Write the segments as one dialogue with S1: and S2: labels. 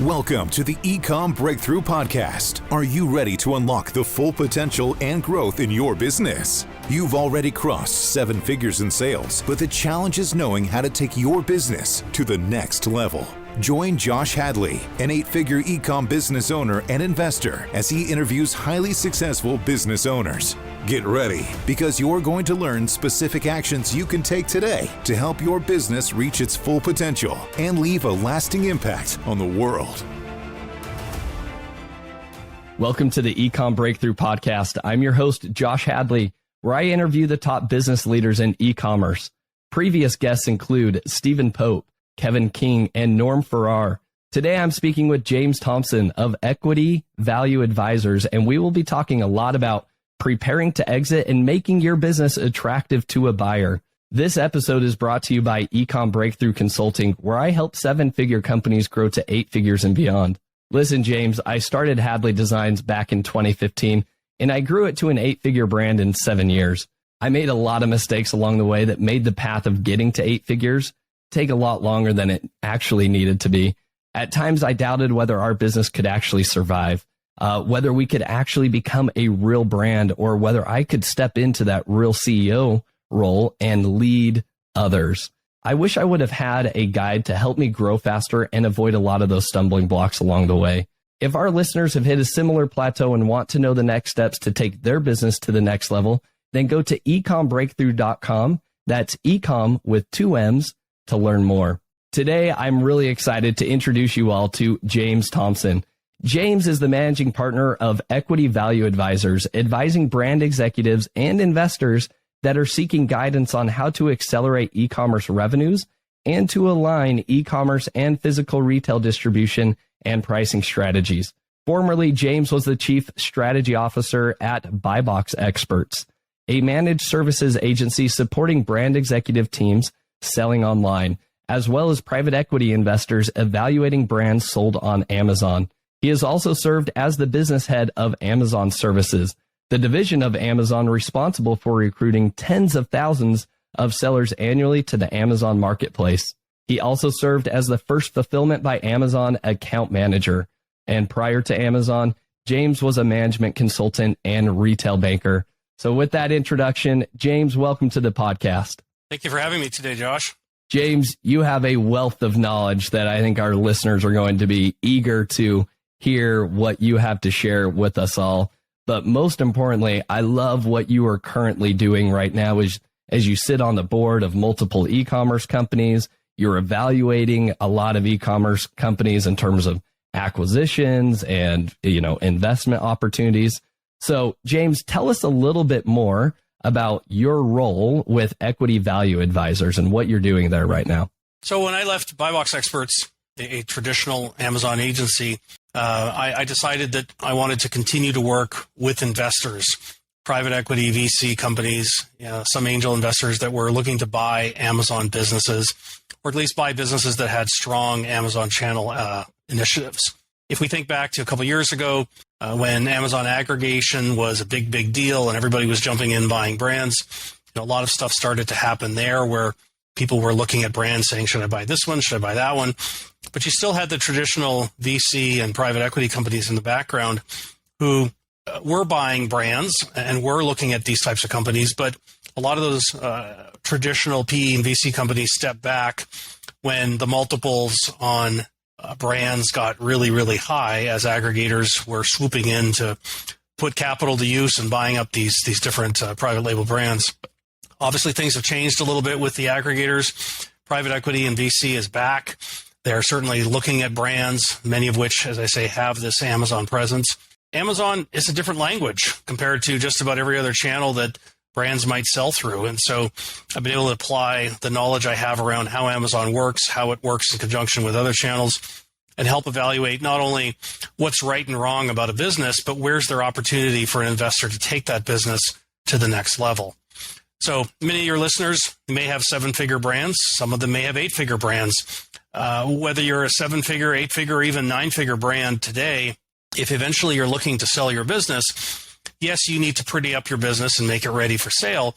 S1: Welcome to the Ecomm Breakthrough Podcast. Are you ready to unlock the full potential and growth in your business? You've already crossed 7 figures in sales, but the challenge is knowing how to take your business to the next level. Join Josh Hadley, an 8-figure e-com business owner and investor, as he interviews highly successful business owners. Get ready, because you're going to learn specific actions you can take today to help your business reach its full potential and leave a lasting impact on the world.
S2: Welcome to the Ecomm Breakthrough Podcast. I'm your host, Josh Hadley, where I interview the top business leaders in e-commerce. Previous guests include Stephen Pope, Kevin King, and Norm Farrar. Today, I'm speaking with James Thomson of Equity Value Advisors, and we will be talking a lot about preparing to exit and making your business attractive to a buyer. This episode is brought to you by Ecomm Breakthrough Consulting, where I help 7-figure companies grow to 8 figures and beyond. Listen, James, I started Hadley Designs back in 2015, and I grew it to an 8-figure brand in 7 years. I made a lot of mistakes along the way that made the path of getting to 8 figures take a lot longer than it actually needed to be. At times, I doubted whether our business could actually survive, whether we could actually become a real brand, or whether I could step into that real CEO role and lead others. I wish I would have had a guide to help me grow faster and avoid a lot of those stumbling blocks along the way. If our listeners have hit a similar plateau and want to know the next steps to take their business to the next level, then go to ecommbreakthrough.com. That's Ecomm with 2 M's to learn more. Today, I'm really excited to introduce you all to James Thomson. James is the managing partner of Equity Value Advisors, advising brand executives and investors that are seeking guidance on how to accelerate e-commerce revenues and to align e-commerce and physical retail distribution and pricing strategies. Formerly, James was the chief strategy officer at Buybox Experts, a managed services agency supporting brand executive teams selling online, as well as private equity investors evaluating brands sold on Amazon. He has also served as the business head of Amazon Services, the division of Amazon responsible for recruiting tens of thousands of sellers annually to the Amazon marketplace. He also served as the first Fulfillment by Amazon account manager. And prior to Amazon, James was a management consultant and retail banker. So with that introduction, James, welcome to the podcast.
S3: Thank you for having me today, Josh.
S2: James, you have a wealth of knowledge that I think our listeners are going to be eager to hear what you have to share with us all. But most importantly, I love what you are currently doing right now as you sit on the board of multiple e-commerce companies. You're evaluating a lot of e-commerce companies in terms of acquisitions and, investment opportunities. So, James, tell us a little bit more about your role with Equity Value Advisors and what you're doing there right now.
S3: So when I left Buybox Experts, a traditional Amazon agency, I decided that I wanted to continue to work with investors, private equity, VC companies, some angel investors that were looking to buy Amazon businesses, or at least buy businesses that had strong Amazon channel initiatives. If we think back to a couple years ago, when Amazon aggregation was a big deal and everybody was jumping in buying brands, a lot of stuff started to happen there where people were looking at brands saying, should I buy this one? Should I buy that one? But you still had the traditional VC and private equity companies in the background who were buying brands and were looking at these types of companies. But a lot of those traditional PE and VC companies stepped back when the multiples on brands got really high as aggregators were swooping in to put capital to use and buying up these different private label brands. Obviously, things have changed a little bit with the aggregators. Private equity and VC is back. They're certainly looking at brands, many of which, as I say, have this Amazon presence. Amazon is a different language compared to just about every other channel that brands might sell through. And so I've been able to apply the knowledge I have around how Amazon works, how it works in conjunction with other channels, and help evaluate not only what's right and wrong about a business, but where's there opportunity for an investor to take that business to the next level. So many of your listeners may have 7-figure brands. Some of them may have 8-figure brands. Whether you're a 7-figure, 8-figure, or even 9-figure brand today, if eventually you're looking to sell your business, yes, you need to pretty up your business and make it ready for sale.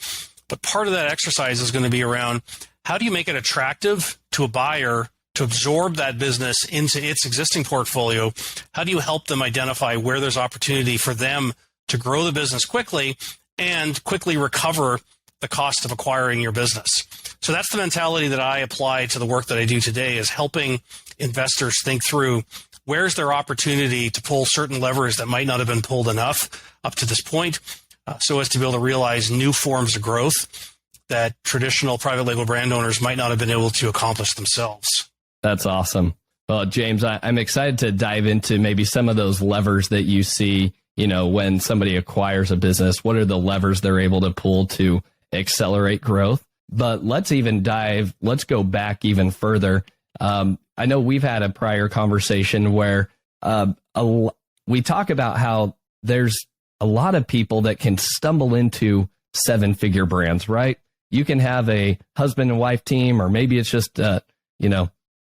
S3: But part of that exercise is going to be around how do you make it attractive to a buyer to absorb that business into its existing portfolio, how do you help them identify where there's opportunity for them to grow the business quickly and quickly recover the cost of acquiring your business? So that's the mentality that I apply to the work that I do today, is helping investors think through where's their opportunity to pull certain levers that might not have been pulled enough up to this point, so as to be able to realize new forms of growth that traditional private label brand owners might not have been able to accomplish themselves.
S2: That's awesome. Well, James, I'm excited to dive into maybe some of those levers that you see, when somebody acquires a business. What are the levers they're able to pull to accelerate growth? But let's go back even further. I know we've had a prior conversation where we talk about how there's a lot of people that can stumble into 7-figure brands, right? You can have a husband and wife team, or maybe it's just,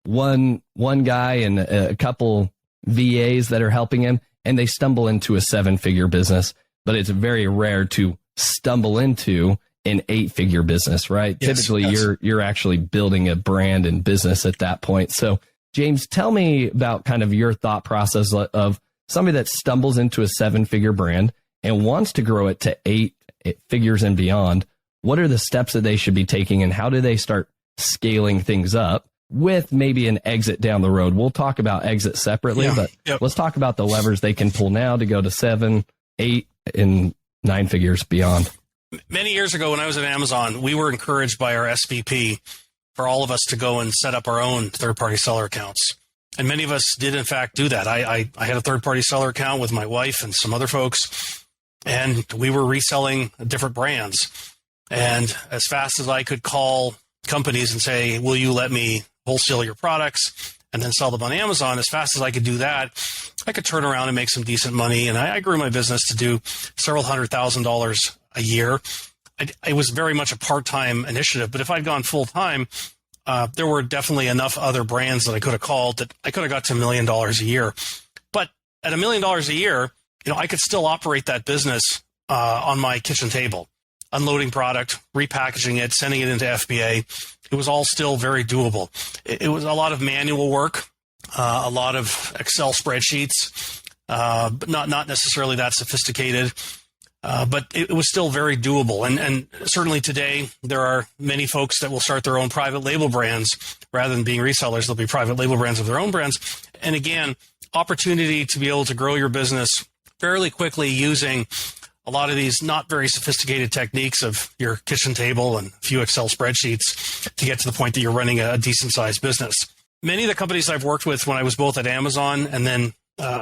S2: one guy and a couple VAs that are helping him, and they stumble into a 7-figure business. But it's very rare to stumble into an 8-figure business, right?
S3: Yes,
S2: typically, you're actually building a brand and business at that point. So, James, tell me about kind of your thought process of somebody that stumbles into a 7-figure brand and wants to grow it to 8 figures and beyond. What are the steps that they should be taking, and how do they start scaling things up with maybe an exit down the road? We'll talk about exit separately, but let's talk about the levers they can pull now to go to 7, 8, and 9 figures beyond.
S3: Many years ago when I was at Amazon, we were encouraged by our SVP for all of us to go and set up our own third-party seller accounts. And many of us did, in fact, do that. I had a third-party seller account with my wife and some other folks, and we were reselling different brands. And as fast as I could call companies and say, will you let me wholesale your products and then sell them on Amazon, as fast as I could do that, I could turn around and make some decent money. And I grew my business to do several $100,000 a year. It was very much a part-time initiative, but if I'd gone full-time, there were definitely enough other brands that I could have called that I could have got to $1 million a year. But at $1 million a year, I could still operate that business on my kitchen table, unloading product, repackaging it, sending it into FBA. It was all still very doable. It was a lot of manual work, a lot of Excel spreadsheets, but not necessarily that sophisticated. But it was still very doable. And certainly today, there are many folks that will start their own private label brands rather than being resellers. They'll be private label brands of their own brands. And again, opportunity to be able to grow your business fairly quickly using a lot of these not very sophisticated techniques of your kitchen table and a few Excel spreadsheets to get to the point that you're running a decent sized business. Many of the companies I've worked with when I was both at Amazon and then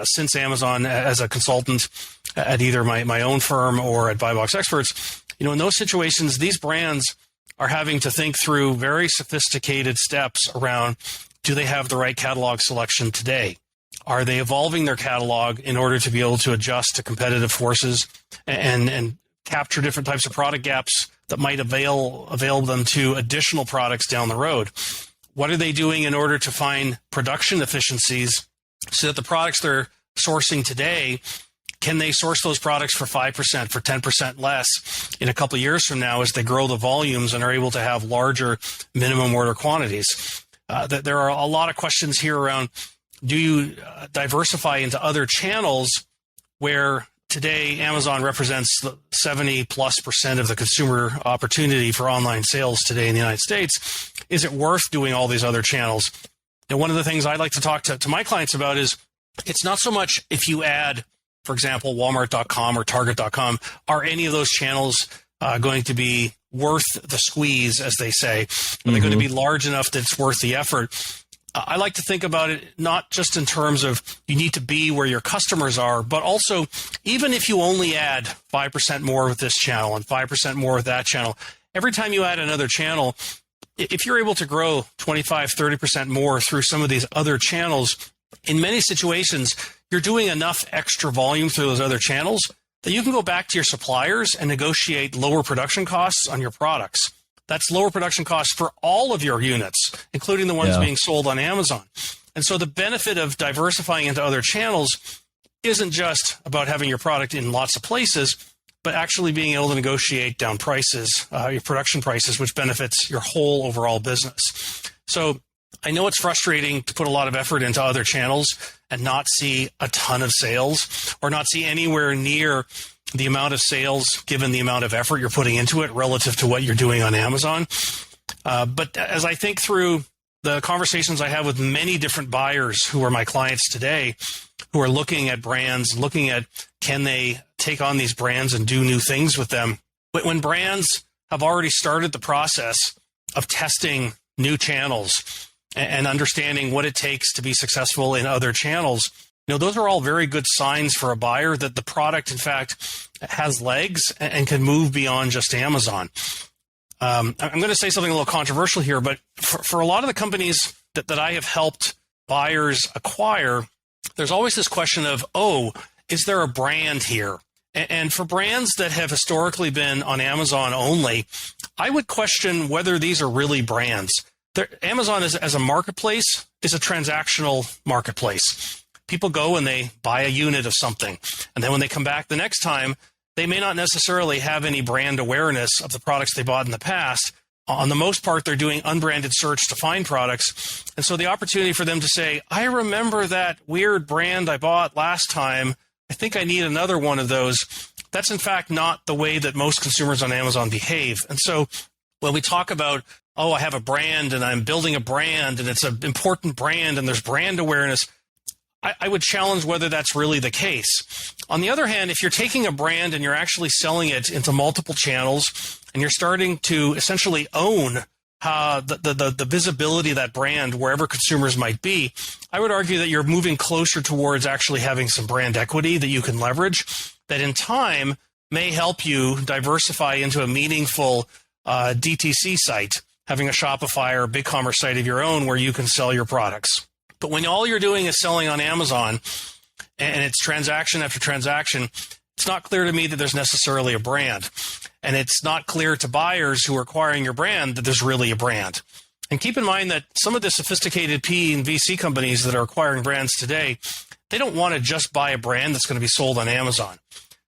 S3: since Amazon as a consultant at either my own firm or at Buybox Experts, in those situations, these brands are having to think through very sophisticated steps around, do they have the right catalog selection today? Are they evolving their catalog in order to be able to adjust to competitive forces and capture different types of product gaps that might avail them to additional products down the road? What are they doing in order to find production efficiencies so that the products they're sourcing today, can they source those products for 5%, for 10% less in a couple of years from now as they grow the volumes and are able to have larger minimum order quantities? There are a lot of questions here around, do you diversify into other channels where today Amazon represents 70+% of the consumer opportunity for online sales today in the United States? Is it worth doing all these other channels? And one of the things I like to talk to my clients about is, it's not so much if you add, for example, Walmart.com or Target.com, are any of those channels going to be worth the squeeze, as they say? Are they going to be large enough that it's worth the effort? I like to think about it not just in terms of you need to be where your customers are, but also even if you only add 5% more with this channel and 5% more with that channel, every time you add another channel, if you're able to grow 25, 30% more through some of these other channels, in many situations, you're doing enough extra volume through those other channels that you can go back to your suppliers and negotiate lower production costs on your products. That's lower production costs for all of your units, including the ones being sold on Amazon. And so the benefit of diversifying into other channels isn't just about having your product in lots of places, but actually being able to negotiate down prices, your production prices, which benefits your whole overall business. So I know it's frustrating to put a lot of effort into other channels and not see a ton of sales or not see anywhere near the amount of sales given the amount of effort you're putting into it relative to what you're doing on Amazon. But as I think through the conversations I have with many different buyers who are my clients today, who are looking at brands, looking at can they take on these brands and do new things with them. But when brands have already started the process of testing new channels and understanding what it takes to be successful in other channels, those are all very good signs for a buyer that the product, in fact, has legs and can move beyond just Amazon. I'm going to say something a little controversial here, but for a lot of the companies that I have helped buyers acquire, there's always this question of, is there a brand here? And for brands that have historically been on Amazon only, I would question whether these are really brands. Amazon as a marketplace is a transactional marketplace. People go and they buy a unit of something. And then when they come back the next time, they may not necessarily have any brand awareness of the products they bought in the past. On the most part, they're doing unbranded search to find products. And so the opportunity for them to say, I remember that weird brand I bought last time. I think I need another one of those. That's in fact not the way that most consumers on Amazon behave. And so when we talk about, I have a brand and I'm building a brand and it's an important brand and there's brand awareness, I would challenge whether that's really the case. On the other hand, if you're taking a brand and you're actually selling it into multiple channels and you're starting to essentially own the visibility of that brand wherever consumers might be, I would argue that you're moving closer towards actually having some brand equity that you can leverage that in time may help you diversify into a meaningful DTC site, having a Shopify or a BigCommerce site of your own where you can sell your products. But when all you're doing is selling on Amazon and it's transaction after transaction, it's not clear to me that there's necessarily a brand. And it's not clear to buyers who are acquiring your brand that there's really a brand. And keep in mind that some of the sophisticated PE and VC companies that are acquiring brands today, they don't want to just buy a brand that's going to be sold on Amazon.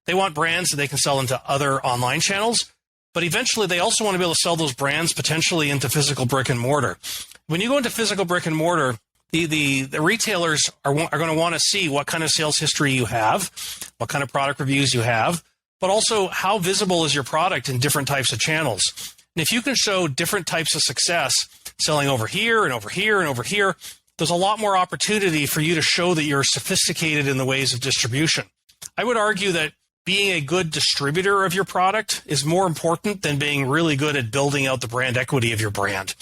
S3: They want brands that they can sell into other online channels, but eventually they also want to be able to sell those brands potentially into physical brick and mortar. When you go into physical brick and mortar, the retailers are going to want to see what kind of sales history you have, what kind of product reviews you have, but also how visible is your product in different types of channels. And if you can show different types of success selling over here and over here and over here, there's a lot more opportunity for you to show that you're sophisticated in the ways of distribution. I would argue that being a good distributor of your product is more important than being really good at building out the brand equity of your brand.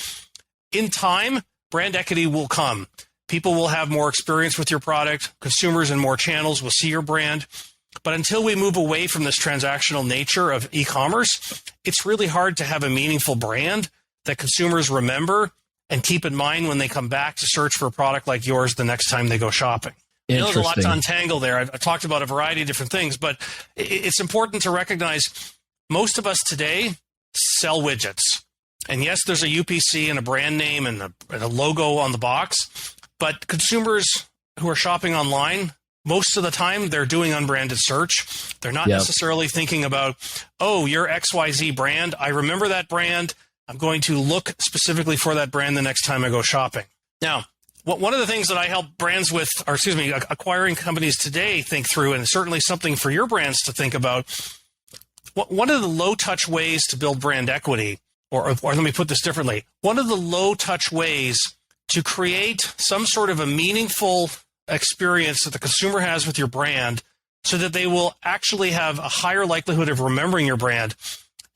S3: In time, brand equity will come. People will have more experience with your product. Consumers in more channels will see your brand. But until we move away from this transactional nature of e-commerce, it's really hard to have a meaningful brand that consumers remember and keep in mind when they come back to search for a product like yours the next time they go shopping. There's a lot to untangle there. I've talked about a variety of different things, but it's important to recognize most of us today sell widgets. And yes, there's a UPC and a brand name and a logo on the box, but consumers who are shopping online, most of the time they're doing unbranded search. They're not necessarily thinking about, you're XYZ brand. I remember that brand. I'm going to look specifically for that brand the next time I go shopping. Now, one of the things that I help brands with, acquiring companies today think through, and certainly something for your brands to think about, one of the low-touch ways to build brand equity, or let me put this differently, one of the low-touch ways to create some sort of a meaningful experience that the consumer has with your brand so that they will actually have a higher likelihood of remembering your brand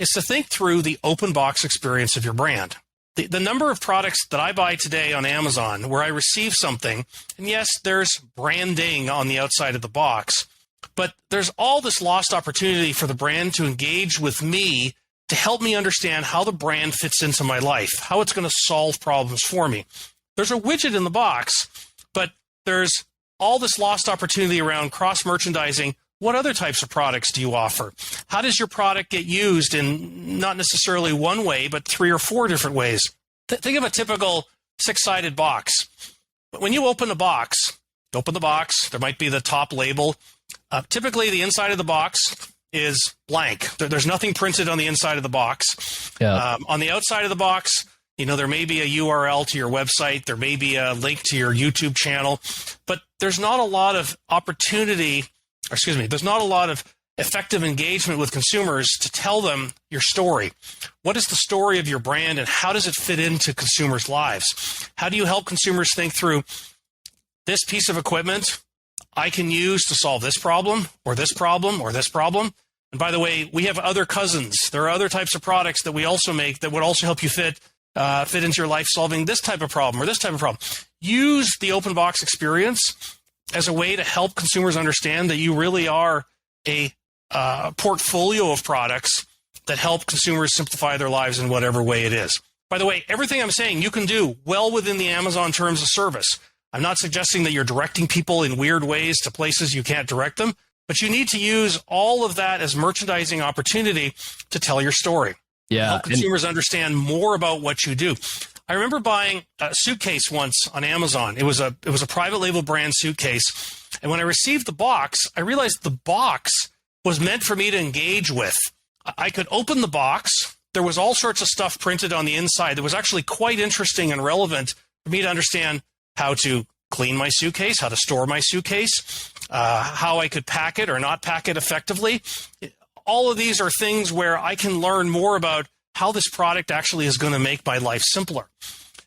S3: is to think through the open box experience of your brand. The number of products that I buy today on Amazon where I receive something, and yes, there's branding on the outside of the box, but there's all this lost opportunity for the brand to engage with me to help me understand how the brand fits into my life, how it's going to solve problems for me. There's a widget in the box, but there's all this lost opportunity around cross-merchandising. What other types of products do you offer? How does your product get used in not necessarily one way, but 3 or 4 different ways? Think of a typical 6-sided box. When you open the box, there might be the top label. Typically, the inside of the box is blank. There's nothing printed on the inside of the box. Yeah. On the outside of the box, There may be a URL to your website. There may be a link to your YouTube channel, but there's not a lot of there's not a lot of effective engagement with consumers to tell them your story. What is the story of your brand and how does it fit into consumers' lives? How do you help consumers think through this piece of equipment I can use to solve this problem or this problem or this problem? And by the way, we have other cousins. There are other types of products that we also make that would also help you fit into your life solving this type of problem or this type of problem. Use the open box experience as a way to help consumers understand that you really are a portfolio of products that help consumers simplify their lives in whatever way it is. By the way, everything I'm saying you can do well within the Amazon terms of service. I'm not suggesting that you're directing people in weird ways to places you can't direct them, but you need to use all of that as merchandising opportunity to tell your story.
S2: Yeah,
S3: help consumers understand more about what you do. I remember buying a suitcase once on Amazon. It was a private label brand suitcase. And when I received the box, I realized the box was meant for me to engage with. I could open the box. There was all sorts of stuff printed on the inside that was actually quite interesting and relevant for me to understand how to clean my suitcase, how to store my suitcase, how I could pack it or not pack it effectively. All of these are things where I can learn more about how this product actually is going to make my life simpler.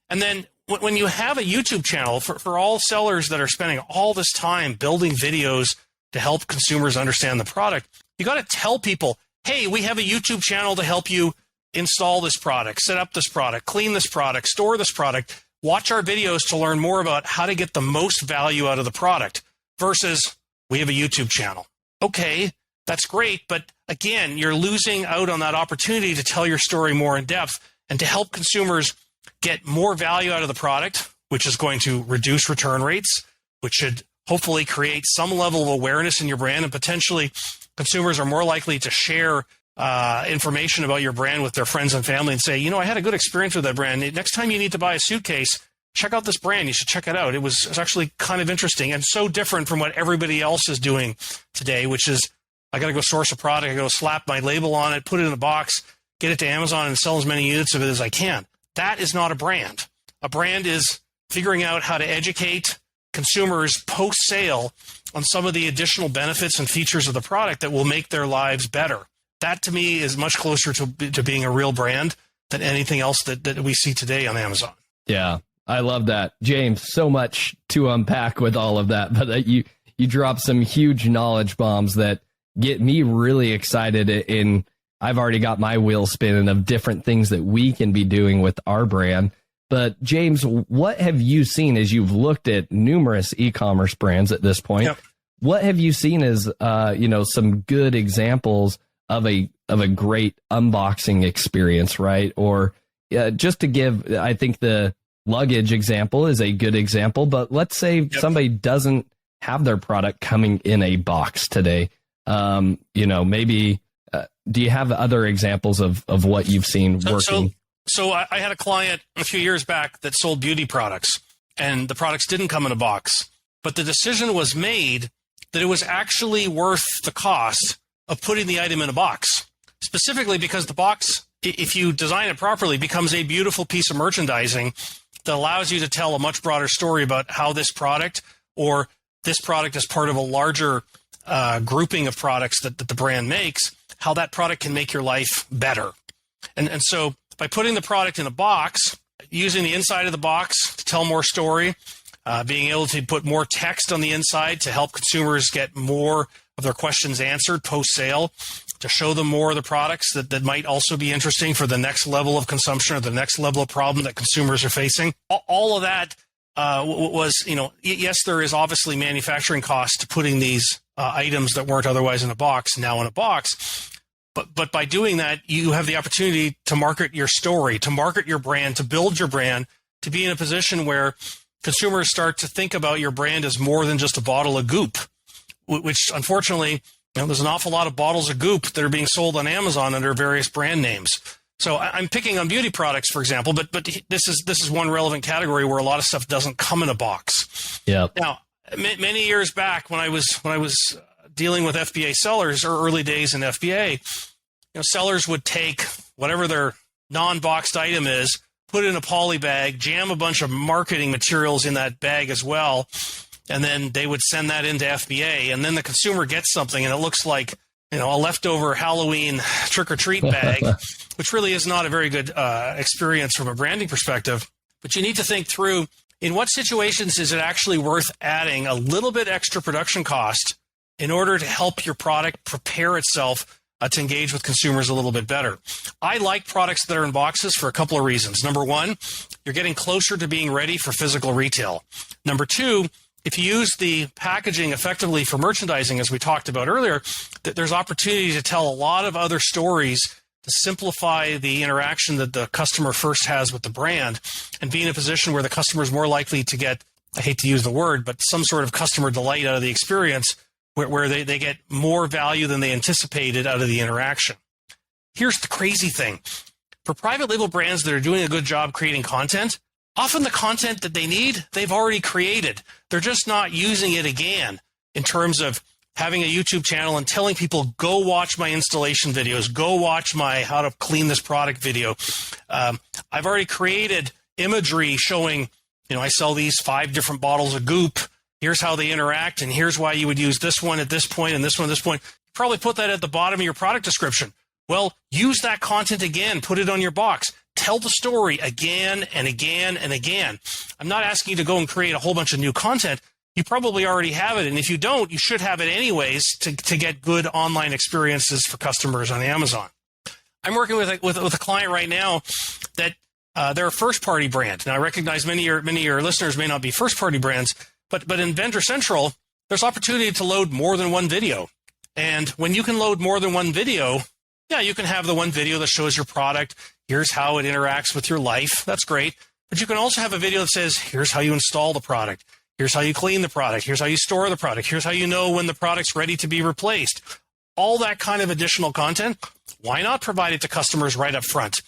S3: And then when you have a YouTube channel, for all sellers that are spending all this time building videos to help consumers understand the product, you got to tell people, hey, we have a YouTube channel to help you install this product, set up this product, clean this product, store this product. Watch our videos to learn more about how to get the most value out of the product versus we have a YouTube channel. Okay, that's great, but again, you're losing out on that opportunity to tell your story more in depth and to help consumers get more value out of the product, which is going to reduce return rates, which should hopefully create some level of awareness in your brand, and potentially consumers are more likely to share information about your brand with their friends and family and say, I had a good experience with that brand. Next time you need to buy a suitcase, check out this brand. You should check it out. It was actually kind of interesting and so different from what everybody else is doing today, which is I got to go source a product. I got to slap my label on it, put it in a box, get it to Amazon and sell as many units of it as I can. That is not a brand. A brand is figuring out how to educate consumers post-sale on some of the additional benefits and features of the product that will make their lives better. That, to me, is much closer to being a real brand than anything else that we see today on Amazon.
S2: Yeah, I love that. James, so much to unpack with all of that, but you dropped some huge knowledge bombs that get me really excited. I've already got my wheels spinning of different things that we can be doing with our brand. But James, what have you seen as you've looked at numerous e-commerce brands at this point? Yep. What have you seen as some good examples of a great unboxing experience, right? Or just to give, I think the luggage example is a good example, but let's say somebody doesn't have their product coming in a box today. Maybe do you have other examples of what you've seen working?
S3: So I had a client a few years back that sold beauty products, and the products didn't come in a box, but the decision was made that it was actually worth the cost of putting the item in a box, specifically because the box, if you design it properly, becomes a beautiful piece of merchandising that allows you to tell a much broader story about how this product or this product as part of a larger grouping of products that the brand makes, how that product can make your life better. And so by putting the product in a box, using the inside of the box to tell more story, being able to put more text on the inside to help consumers get more of their questions answered post-sale, to show them more of the products that might also be interesting for the next level of consumption or the next level of problem that consumers are facing. All of that was, yes, there is obviously manufacturing costs to putting these items that weren't otherwise in a box now in a box. But by doing that, you have the opportunity to market your story, to market your brand, to build your brand, to be in a position where consumers start to think about your brand as more than just a bottle of goop, which unfortunately, there's an awful lot of bottles of goop that are being sold on Amazon under various brand names. So I'm picking on beauty products, for example, but this is one relevant category where a lot of stuff doesn't come in a box. Yeah. Now, many years back when I was dealing with FBA sellers, or early days in FBA, sellers would take whatever their non-boxed item is, put it in a poly bag, jam a bunch of marketing materials in that bag as well, and then they would send that into FBA, and then the consumer gets something, and it looks like a leftover Halloween trick-or-treat bag, which really is not a very good experience from a branding perspective. But you need to think through, in what situations is it actually worth adding a little bit extra production cost in order to help your product prepare itself to engage with consumers a little bit better. I like products that are in boxes for a couple of reasons. Number one, you're getting closer to being ready for physical retail. Number two, if you use the packaging effectively for merchandising, as we talked about earlier, there's opportunity to tell a lot of other stories to simplify the interaction that the customer first has with the brand and be in a position where the customer is more likely to get, I hate to use the word, but some sort of customer delight out of the experience where they get more value than they anticipated out of the interaction. Here's the crazy thing. For private label brands that are doing a good job creating content, often the content that they need, they've already created. They're just not using it again in terms of having a YouTube channel and telling people, go watch my installation videos, go watch my how to clean this product video. I've already created imagery showing, I sell these 5 different bottles of goop. Here's how they interact, and here's why you would use this one at this point and this one at this point. Probably put that at the bottom of your product description. Well, use that content again. Put it on your box. Tell the story again and again and again. I'm not asking you to go and create a whole bunch of new content. You probably already have it, and if you don't, you should have it anyways to get good online experiences for customers on Amazon. I'm working with a client right now that they're a first-party brand. Now, I recognize many of your listeners may not be first-party brands, but in Vendor Central, there's opportunity to load more than one video. And when you can load more than one video, yeah, you can have the one video that shows your product. Here's how it interacts with your life. That's great. But you can also have a video that says, here's how you install the product. Here's how you clean the product. Here's how you store the product. Here's how you know when the product's ready to be replaced. All that kind of additional content, why not provide it to customers right up front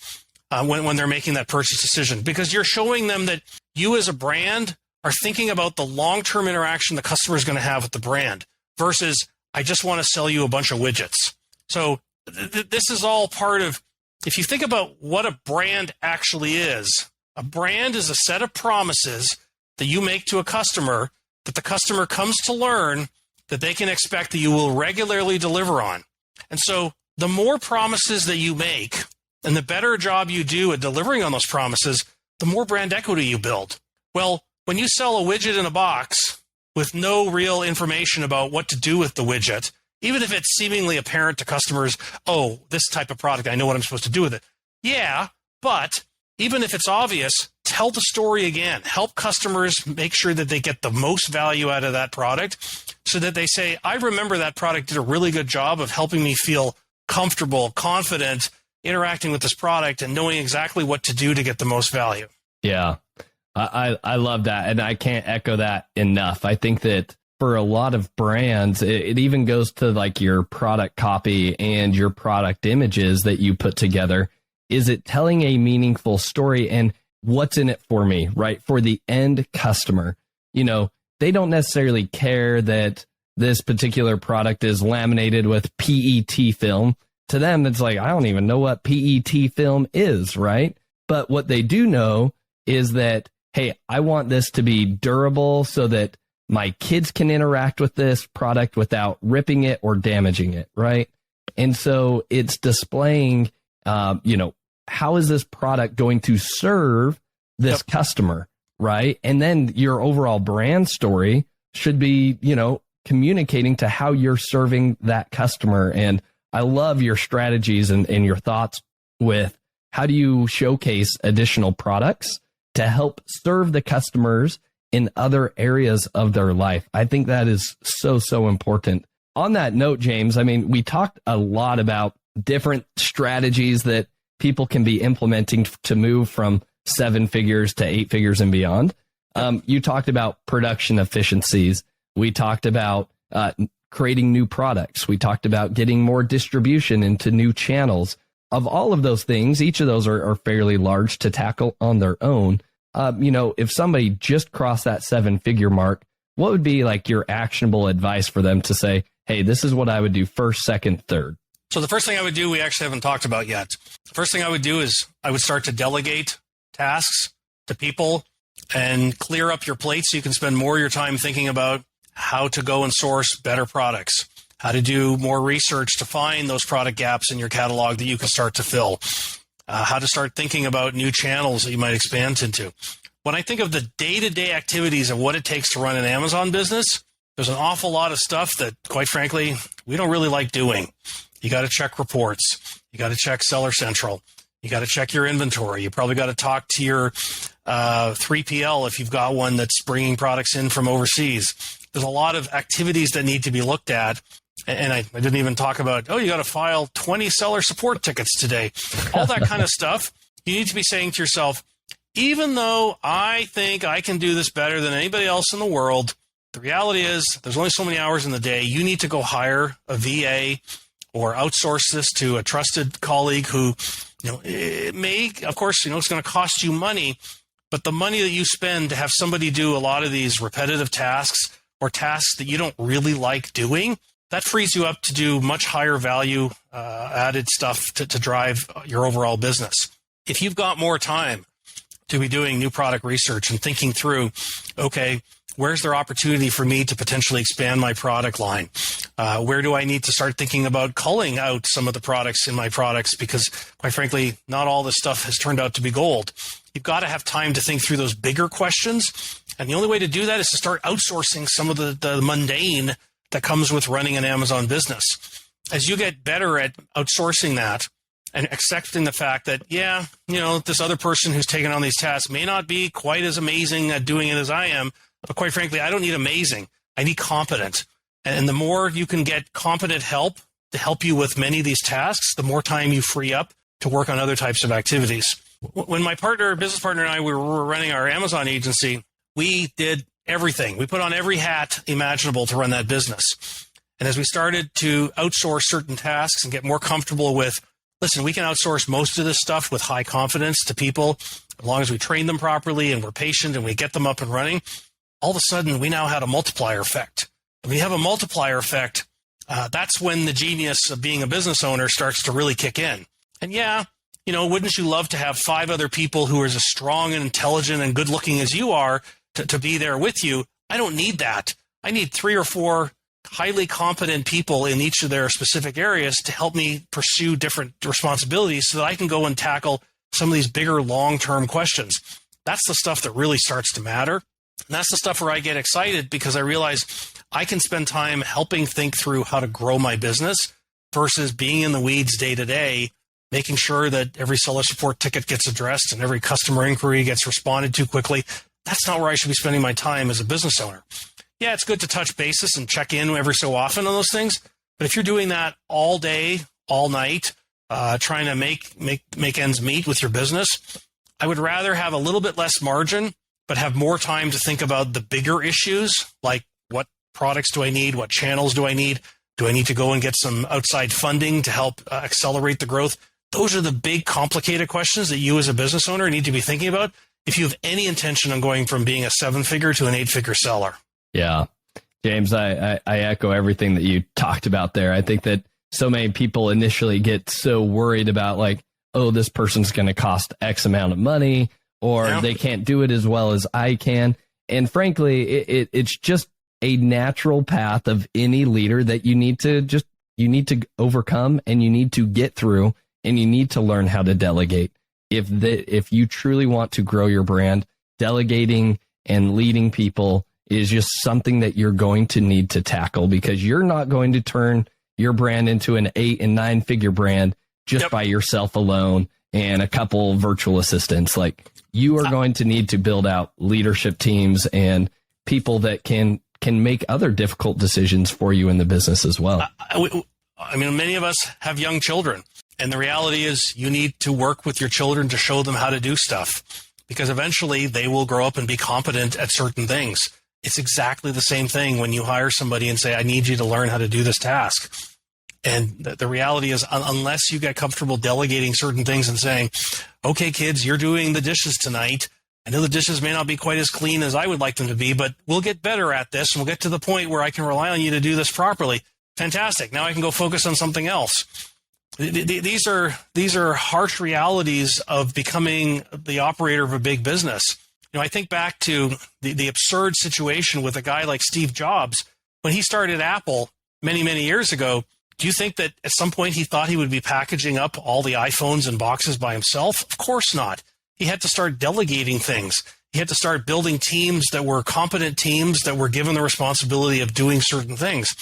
S3: when they're making that purchase decision? Because you're showing them that you as a brand are thinking about the long-term interaction the customer is going to have with the brand versus, I just want to sell you a bunch of widgets. So this is all part of, if you think about what a brand actually is, a brand is a set of promises that you make to a customer that the customer comes to learn that they can expect that you will regularly deliver on. And so the more promises that you make and the better job you do at delivering on those promises, the more brand equity you build. Well, when you sell a widget in a box with no real information about what to do with the widget, even if it's seemingly apparent to customers, oh, this type of product, I know what I'm supposed to do with it. Yeah, but even if it's obvious, tell the story again. Help customers make sure that they get the most value out of that product so that they say, I remember that product did a really good job of helping me feel comfortable, confident, interacting with this product and knowing exactly what to do to get the most value.
S2: Yeah, I love that. And I can't echo that enough. I think that for a lot of brands, it even goes to like your product copy and your product images that you put together. Is it telling a meaningful story and what's in it for me, right? For the end customer, they don't necessarily care that this particular product is laminated with PET film. To them, it's like, I don't even know what PET film is, right? But what they do know is that, hey, I want this to be durable so that my kids can interact with this product without ripping it or damaging it, right? And so it's displaying, how is this product going to serve this customer, right? And then your overall brand story should be, communicating to how you're serving that customer. And I love your strategies and your thoughts with how do you showcase additional products to help serve the customers in other areas of their life. I think that is so important. On that note, James, we talked a lot about different strategies that people can be implementing to move from 7 figures to 8 figures and beyond. You talked about production efficiencies. We talked about creating new products. We talked about getting more distribution into new channels. Of all of those things, each of those are fairly large to tackle on their own. If somebody just crossed that 7-figure mark, what would be like your actionable advice for them to say, hey, this is what I would do first, second, third?
S3: So the first thing I would do, we actually haven't talked about yet. The first thing I would do is I would start to delegate tasks to people and clear up your plate so you can spend more of your time thinking about how to go and source better products, how to do more research to find those product gaps in your catalog that you can start to fill, how to start thinking about new channels that you might expand into. When I think of the day-to-day activities of what it takes to run an Amazon business, there's an awful lot of stuff that, quite frankly, we don't really like doing. You got to check reports. You got to check Seller Central. You got to check your inventory. You probably got to talk to your 3PL if you've got one that's bringing products in from overseas. There's a lot of activities that need to be looked at. And I didn't even talk about, you got to file 20 seller support tickets today. All that kind of stuff. You need to be saying to yourself, even though I think I can do this better than anybody else in the world, the reality is there's only so many hours in the day. You need to go hire a VA or outsource this to a trusted colleague who, it may, of course, it's going to cost you money, but the money that you spend to have somebody do a lot of these repetitive tasks or tasks that you don't really like doing, that frees you up to do much higher value added stuff to drive your overall business. If you've got more time to be doing new product research and thinking through, okay, where's there opportunity for me to potentially expand my product line? Where do I need to start thinking about culling out some of the products in my products? Because quite frankly, not all this stuff has turned out to be gold. You've got to have time to think through those bigger questions. And the only way to do that is to start outsourcing some of the mundane that comes with running an Amazon business. As you get better at outsourcing that and accepting the fact that, this other person who's taken on these tasks may not be quite as amazing at doing it as I am, but quite frankly, I don't need amazing. I need competent. And the more you can get competent help to help you with many of these tasks, the more time you free up to work on other types of activities. When my business partner and I were running our Amazon agency, we did everything. We put on every hat imaginable to run that business. And as we started to outsource certain tasks and get more comfortable with, listen, we can outsource most of this stuff with high confidence to people, as long as we train them properly and we're patient and we get them up and running, all of a sudden we now had a multiplier effect. When you have a multiplier effect, that's when the genius of being a business owner starts to really kick in. And wouldn't you love to have 5 other people who are as strong and intelligent and good looking as you are to be there with you? I don't need that. I need 3 or 4 highly competent people in each of their specific areas to help me pursue different responsibilities so that I can go and tackle some of these bigger long-term questions. That's the stuff that really starts to matter. And that's the stuff where I get excited because I realize I can spend time helping think through how to grow my business versus being in the weeds day to day, making sure that every seller support ticket gets addressed and every customer inquiry gets responded to quickly. That's not where I should be spending my time as a business owner. Yeah, it's good to touch bases and check in every so often on those things. But if you're doing that all day, all night, trying to make ends meet with your business, I would rather have a little bit less margin, but have more time to think about the bigger issues, like what products do I need? What channels do I need? Do I need to go and get some outside funding to help accelerate the growth? Those are the big, complicated questions that you as a business owner need to be thinking about if you have any intention on going from being a 7-figure to an 8-figure seller.
S2: Yeah. James, I echo everything that you talked about there. I think that so many people initially get so worried about this person's going to cost X amount of money, or they can't do it as well as I can. And frankly, it's just a natural path of any leader that you need to overcome, and you need to get through, and you need to learn how to delegate. If you truly want to grow your brand, delegating and leading people is just something that you're going to need to tackle, because you're not going to turn your brand into an 8 and 9-figure brand just by yourself alone and a couple virtual assistants. You are going to need to build out leadership teams and people that can make other difficult decisions for you in the business as well.
S3: I mean, many of us have young children, and the reality is you need to work with your children to show them how to do stuff, because eventually they will grow up and be competent at certain things. It's exactly the same thing when you hire somebody and say, I need you to learn how to do this task. And the reality is, unless you get comfortable delegating certain things and saying, okay, kids, you're doing the dishes tonight. I know the dishes may not be quite as clean as I would like them to be, but we'll get better at this, and we'll get to the point where I can rely on you to do this properly. Fantastic. Now I can go focus on something else. these are harsh realities of becoming the operator of a big business. I think back to the absurd situation with a guy like Steve Jobs when he started Apple many, many years ago. Do you think that at some point he thought he would be packaging up all the iPhones in boxes by himself? Of course not. He had to start delegating things. He had to start building teams that were competent teams that were given the responsibility of doing certain things.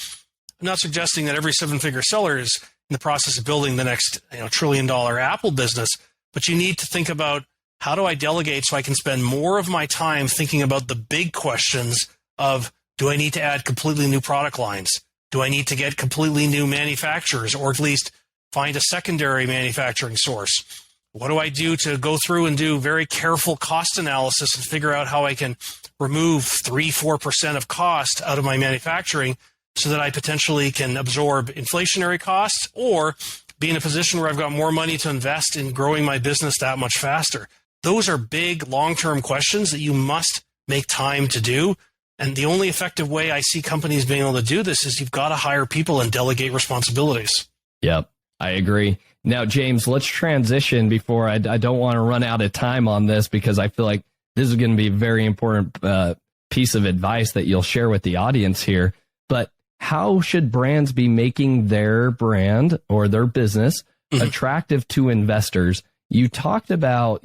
S3: I'm not suggesting that every seven-figure seller is in the process of building the next trillion-dollar Apple business, but you need to think about, how do I delegate so I can spend more of my time thinking about the big questions of, do I need to add completely new product lines? Do I need to get completely new manufacturers, or at least find a secondary manufacturing source? What do I do to go through and do very careful cost analysis and figure out how I can remove 3-4% of cost out of my manufacturing so that I potentially can absorb inflationary costs or be in a position where I've got more money to invest in growing my business that much faster? Those are big, long-term questions that you must make time to do. And the only effective way I see companies being able to do this is you've got to hire people and delegate responsibilities. Yep,
S2: I agree. Now, James, let's transition before I don't want to run out of time on this, because I feel like this is going to be a very important piece of advice that you'll share with the audience here. But how should brands be making their brand or their business attractive to investors? You talked about,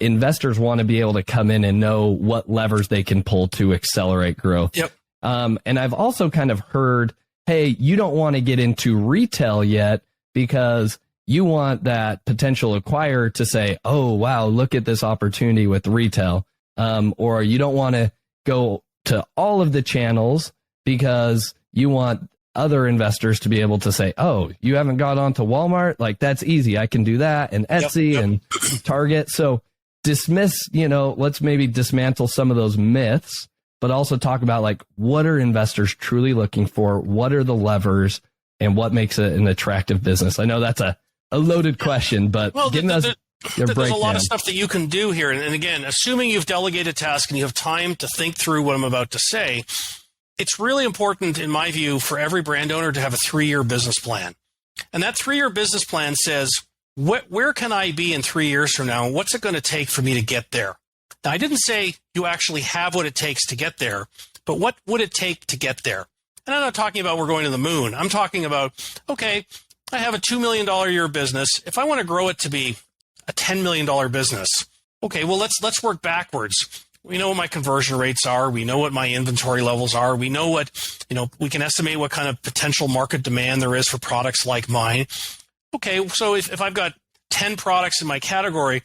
S2: investors want to be able to come in and know what levers they can pull to accelerate growth.
S3: Yep.
S2: And I've also kind of heard, hey, you don't want to get into retail yet because you want that potential acquirer to say, oh, wow, look at this opportunity with retail. Or you don't want to go to all of the channels because you want other investors to be able to say, oh, you haven't got onto Walmart? Like, that's easy. I can do that. And Etsy and Target. So let's maybe dismantle some of those myths, but also talk about, like, what are investors truly looking for? What are the levers, and what makes it an attractive business? I know that's a loaded question, but there's a lot of stuff that you can do here. And again, assuming you've delegated tasks and you have time to think through what I'm about to say, it's really important, in my view, for every brand owner to have a 3-year business plan. And that 3-year business plan says, where can I be in 3 years from now? And what's it going to take for me to get there? Now, I didn't say you actually have what it takes to get there, but what would it take to get there? And I'm not talking about we're going to the moon. I'm talking about, okay, I have a $2 million a year business. If I want to grow it to be a $10 million business, okay, well, let's work backwards. We know what my conversion rates are. We know what my inventory levels are. We know what, we can estimate what kind of potential market demand there is for products like mine. Okay, so if I've got 10 products in my category,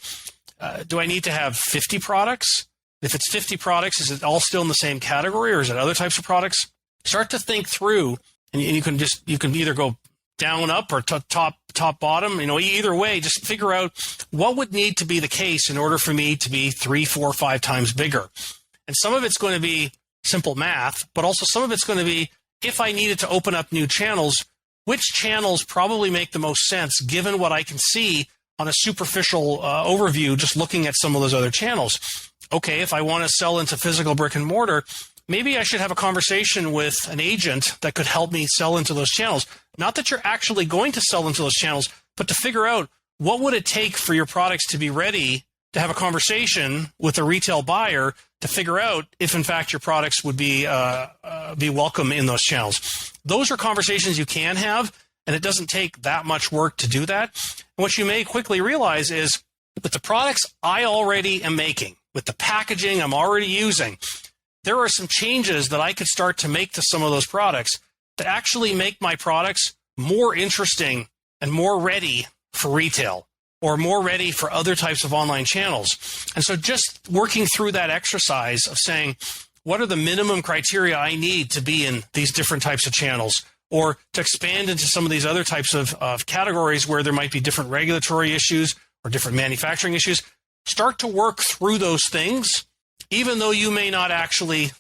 S2: do I need to have 50 products? If it's 50 products, is it all still in the same category, or is it other types of products? Start to think through, and you can either go down, up, or top, bottom. Either way, just figure out what would need to be the case in order for me to be 3, 4, 5 times bigger. And some of it's going to be simple math, but also some of it's going to be, if I needed to open up new channels, which channels probably make the most sense given what I can see on a superficial overview, just looking at some of those other channels. Okay, if I want to sell into physical brick and mortar, maybe I should have a conversation with an agent that could help me sell into those channels. Not that you're actually going to sell into those channels, but to figure out what would it take for your products to be ready to have a conversation with a retail buyer to figure out if, in fact, your products would be welcome in those channels. Those are conversations you can have, and it doesn't take that much work to do that. And what you may quickly realize is, with the products I already am making, with the packaging I'm already using, there are some changes that I could start to make to some of those products that actually make my products more interesting and more ready for retail, or more ready for other types of online channels. And so just working through that exercise of saying, what are the minimum criteria I need to be in these different types of channels, or to expand into some of these other types of categories where there might be different regulatory issues or different manufacturing issues. Start to work through those things, even though you may not actually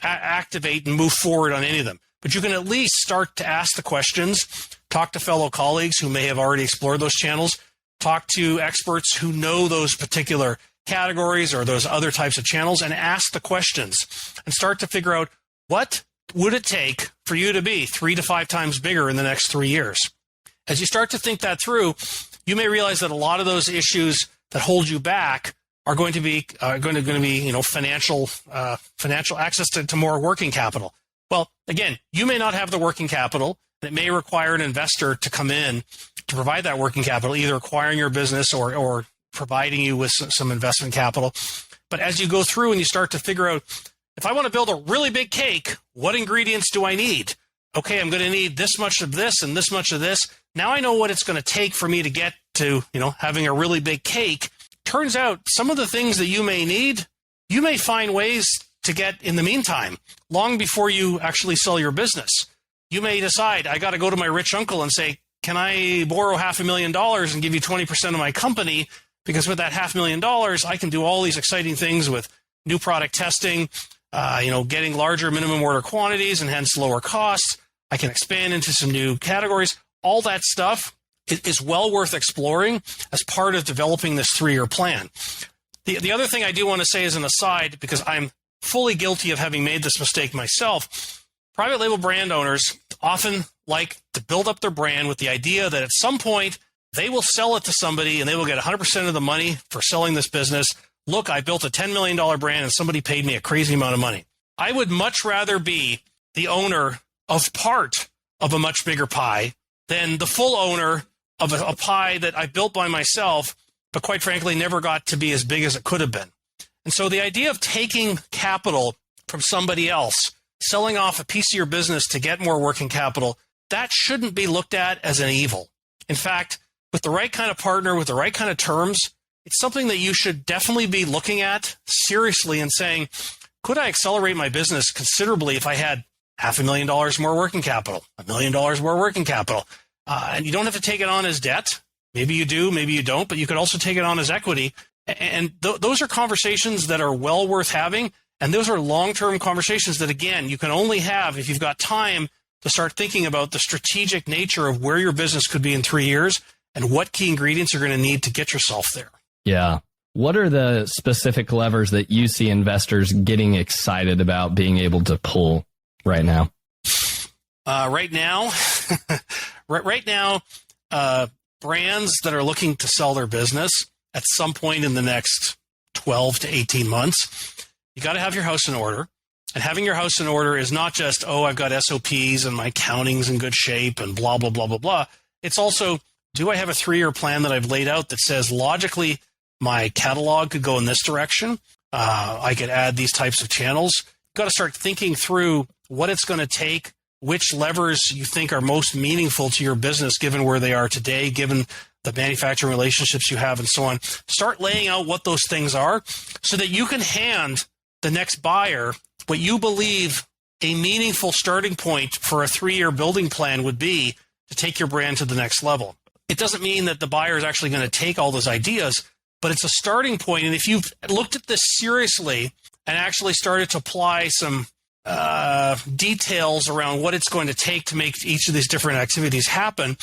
S2: activate and move forward on any of them. But you can at least start to ask the questions, talk to fellow colleagues who may have already explored those channels, talk to experts who know those particular categories or those other types of channels, and ask the questions and start to figure out, what would it take for you to be 3 to 5 times bigger in the next 3 years?
S3: As you start to think that through, you may realize that a lot of those issues that hold you back are going to be financial access to more working capital. Well, again, you may not have the working capital. It may require an investor to come in to provide that working capital, either acquiring your business or providing you with some investment capital. But as you go through and you start to figure out, if I want to build a really big cake, what ingredients do I need? Okay, I'm going to need this much of this and this much of this. Now I know what it's going to take for me to get to, having a really big cake. Turns out some of the things that you may need, you may find ways to get in the meantime, long before you actually sell your business. You may decide, I got to go to my rich uncle and say, can I borrow $500,000 and give you 20% of my company? Because with that $500,000, I can do all these exciting things with new product testing, getting larger minimum order quantities and hence lower costs. I can expand into some new categories. All that stuff is well worth exploring as part of developing this 3-year plan. The other thing I do want to say as an aside, because I'm fully guilty of having made this mistake myself, private label brand owners often like to build up their brand with the idea that at some point they will sell it to somebody and they will get 100% of the money for selling this business. Look, I built a $10 million brand and somebody paid me a crazy amount of money. I would much rather be the owner of part of a much bigger pie than the full owner of a pie that I built by myself, but quite frankly, never got to be as big as it could have been. And so the idea of taking capital from somebody else, selling off a piece of your business to get more working capital, that shouldn't be looked at as an evil. In fact, with the right kind of partner, with the right kind of terms, it's something that you should definitely be looking at seriously and saying, could I accelerate my business considerably if I had $500,000 more working capital, $1 million more working capital? And you don't have to take it on as debt. Maybe you do, maybe you don't, but you could also take it on as equity. And those are conversations that are well worth having. And those are long-term conversations that, again, you can only have if you've got time to start thinking about the strategic nature of where your business could be in 3 years and what key ingredients you're going to need to get yourself there.
S2: Yeah. What are the specific levers that you see investors getting excited about being able to pull right now?
S3: Right now, brands that are looking to sell their business at some point in the next 12 to 18 months, you got to have your house in order. And having your house in order is not just, I've got SOPs and my accounting's in good shape and blah, blah, blah, blah, blah. It's also, do I have a 3-year plan that I've laid out that says logically my catalog could go in this direction? I could add these types of channels. You've got to start thinking through what it's going to take, which levers you think are most meaningful to your business given where they are today, given the manufacturing relationships you have and so on. Start laying out what those things are so that you can hand the next buyer what you believe a meaningful starting point for a 3-year building plan would be to take your brand to the next level. It doesn't mean that the buyer is actually going to take all those ideas, but it's a starting point. And if you've looked at this seriously and actually started to apply some details around what it's going to take to make each of these different activities happen,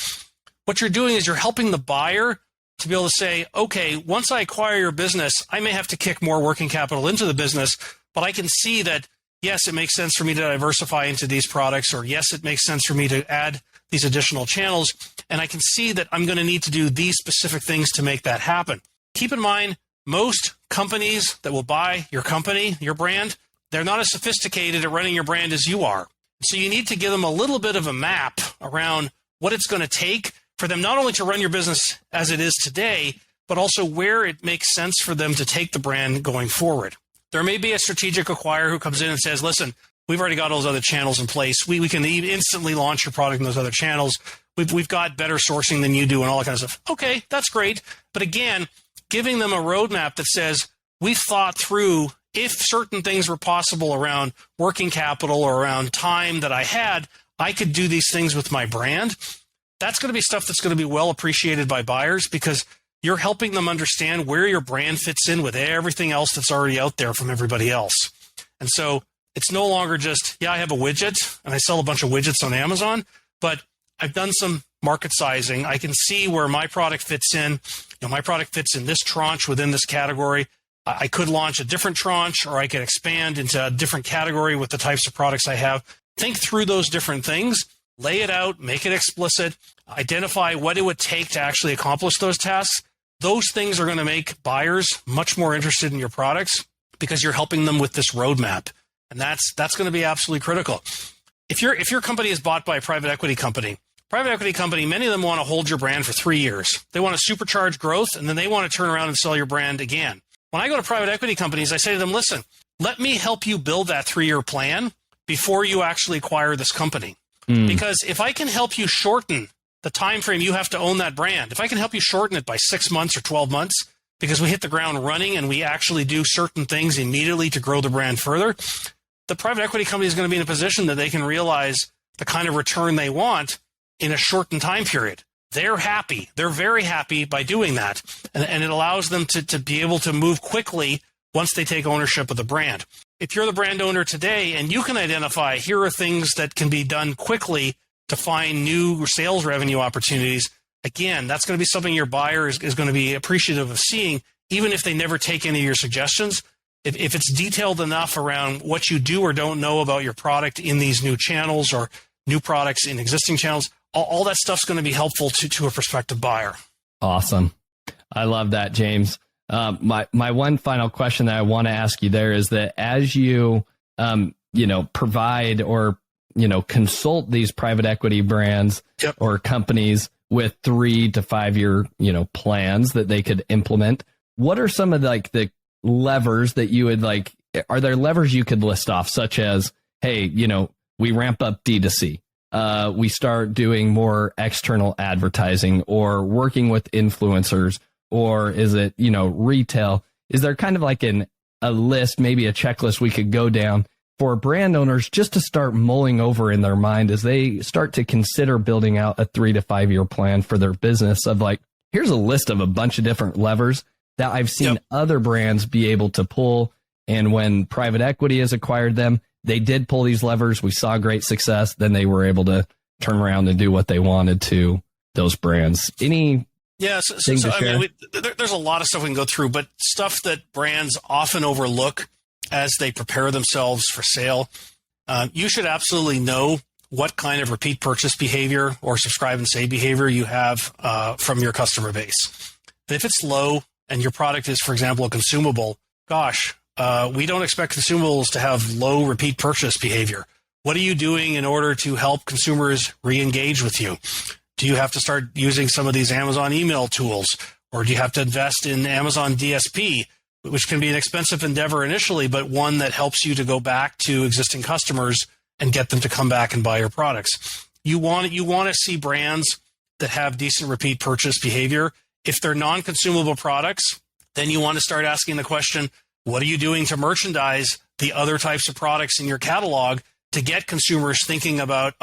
S3: what you're doing is you're helping the buyer to be able to say, okay, once I acquire your business, I may have to kick more working capital into the business, but I can see that, yes, it makes sense for me to diversify into these products, or yes, it makes sense for me to add these additional channels, and I can see that I'm going to need to do these specific things to make that happen. Keep in mind, most companies that will buy your company, your brand, they're not as sophisticated at running your brand as you are. So you need to give them a little bit of a map around what it's going to take for them not only to run your business as it is today, but also where it makes sense for them to take the brand going forward. There may be a strategic acquirer who comes in and says, listen, we've already got all those other channels in place. We can instantly launch your product in those other channels. We've got better sourcing than you do and all that kind of stuff. Okay, that's great. But again, giving them a roadmap that says, we've thought through if certain things were possible around working capital or around time that I had, I could do these things with my brand. That's going to be stuff that's going to be well appreciated by buyers because you're helping them understand where your brand fits in with everything else that's already out there from everybody else. And so it's no longer just, I have a widget and I sell a bunch of widgets on Amazon, but I've done some market sizing. I can see where my product fits in. My product fits in this tranche within this category. I could launch a different tranche, or I could expand into a different category with the types of products I have. Think through those different things lay it out, make it explicit, identify what it would take to actually accomplish those tasks. Those things are going to make buyers much more interested in your products because you're helping them with this roadmap. And that's going to be absolutely critical. If your company is bought by a private equity company, many of them want to hold your brand for 3 years. They want to supercharge growth, and then they want to turn around and sell your brand again. When I go to private equity companies, I say to them, listen, let me help you build that 3-year plan before you actually acquire this company. Because if I can help you shorten the time frame you have to own that brand, if I can help you shorten it by 6 months or 12 months, because we hit the ground running and we actually do certain things immediately to grow the brand further, the private equity company is going to be in a position that they can realize the kind of return they want in a shortened time period. They're happy. They're very happy by doing that. And it allows them to be able to move quickly once they take ownership of the brand. If you're the brand owner today and you can identify, here are things that can be done quickly to find new sales revenue opportunities, again, that's going to be something your buyer is going to be appreciative of seeing, even if they never take any of your suggestions. If it's detailed enough around what you do or don't know about your product in these new channels or new products in existing channels, all that stuff's going to be helpful to a prospective buyer.
S2: Awesome. I love that, James. My one final question that I want to ask you there is that as you, provide or, consult these private equity brands or companies with 3 to 5 year, plans that they could implement, what are some of the levers that you would are there levers you could list off, such as, hey, we ramp up D2C. We start doing more external advertising or working with influencers, or is it, retail? Is there kind of a list, maybe a checklist we could go down for brand owners just to start mulling over in their mind as they start to consider building out a 3 to 5 year plan for their business of here's a list of a bunch of different levers that I've seen other brands be able to pull. And when private equity has acquired them, they did pull these levers. We saw great success. Then they were able to turn around and do what they wanted to those brands. There's a lot of stuff we can go through, but stuff that brands often overlook as they prepare themselves for sale. You should absolutely know what kind of repeat purchase behavior or subscribe and save behavior you have from your customer base. If it's low and your product is, for example, a consumable, we don't expect consumables to have low repeat purchase behavior. What are you doing in order to help consumers re-engage with you? Do you have to start using some of these Amazon email tools, or do you have to invest in Amazon DSP, which can be an expensive endeavor initially, but one that helps you to go back to existing customers and get them to come back and buy your products? You want to see brands that have decent repeat purchase behavior. If they're non-consumable products, then you want to start asking the question, what are you doing to merchandise the other types of products in your catalog to get consumers thinking about,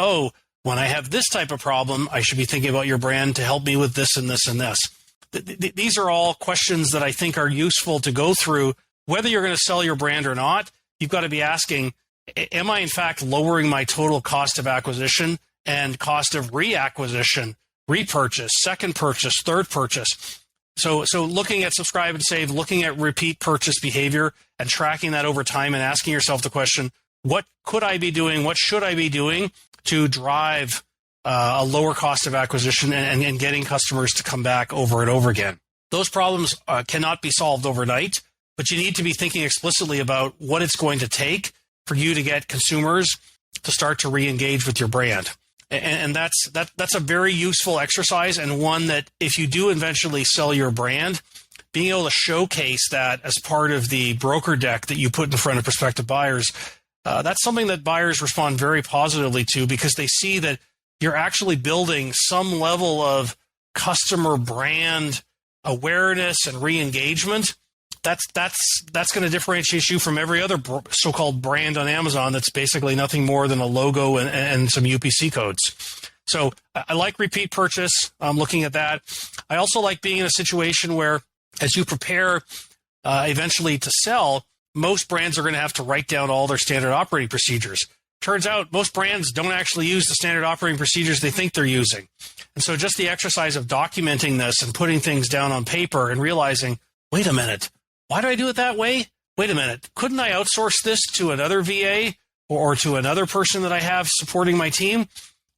S2: when I have this type of problem, I should be thinking about your brand to help me with this and this and this. These are all questions that I think are useful to go through. Whether you're going to sell your brand or not, you've got to be asking, am I in fact lowering my total cost of acquisition and cost of reacquisition, repurchase, second purchase, third purchase? So looking at subscribe and save, looking at repeat purchase behavior and tracking that over time and asking yourself the question, what could I be doing? What should I be doing to drive a lower cost of acquisition and getting customers to come back over and over again? Those problems cannot be solved overnight, but you need to be thinking explicitly about what it's going to take for you to get consumers to start to re-engage with your brand. And that's a very useful exercise, and one that if you do eventually sell your brand, being able to showcase that as part of the broker deck that you put in front of prospective buyers, that's something that buyers respond very positively to, because they see that you're actually building some level of customer brand awareness and re-engagement. That's going to differentiate you from every other so-called brand on Amazon that's basically nothing more than a logo and some UPC codes. So I like repeat purchase. I'm looking at that. I also like being in a situation where, as you prepare eventually to sell, most brands are going to have to write down all their standard operating procedures. Turns out most brands don't actually use the standard operating procedures they think they're using. And so just the exercise of documenting this and putting things down on paper and realizing, wait a minute, why do I do it that way? Wait a minute, couldn't I outsource this to another VA or to another person that I have supporting my team?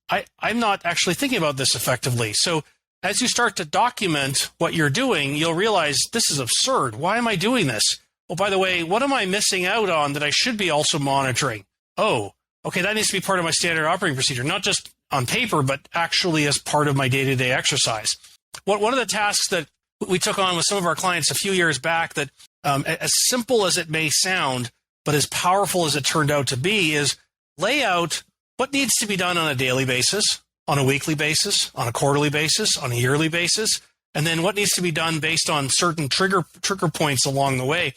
S3: I'm not actually thinking about this effectively. So as you start to document what you're doing, you'll realize this is absurd. Why am I doing this? Oh, by the way, what am I missing out on that I should be also monitoring? Oh, okay, that needs to be part of my standard operating procedure, not just on paper, but actually as part of my day-to-day exercise. One of the tasks that we took on with some of our clients a few years back that as simple as it may sound, but as powerful as it turned out to be, is lay out what needs to be done on a daily basis, on a weekly basis, on a quarterly basis, on a yearly basis, and then what needs to be done based on certain trigger points along the way.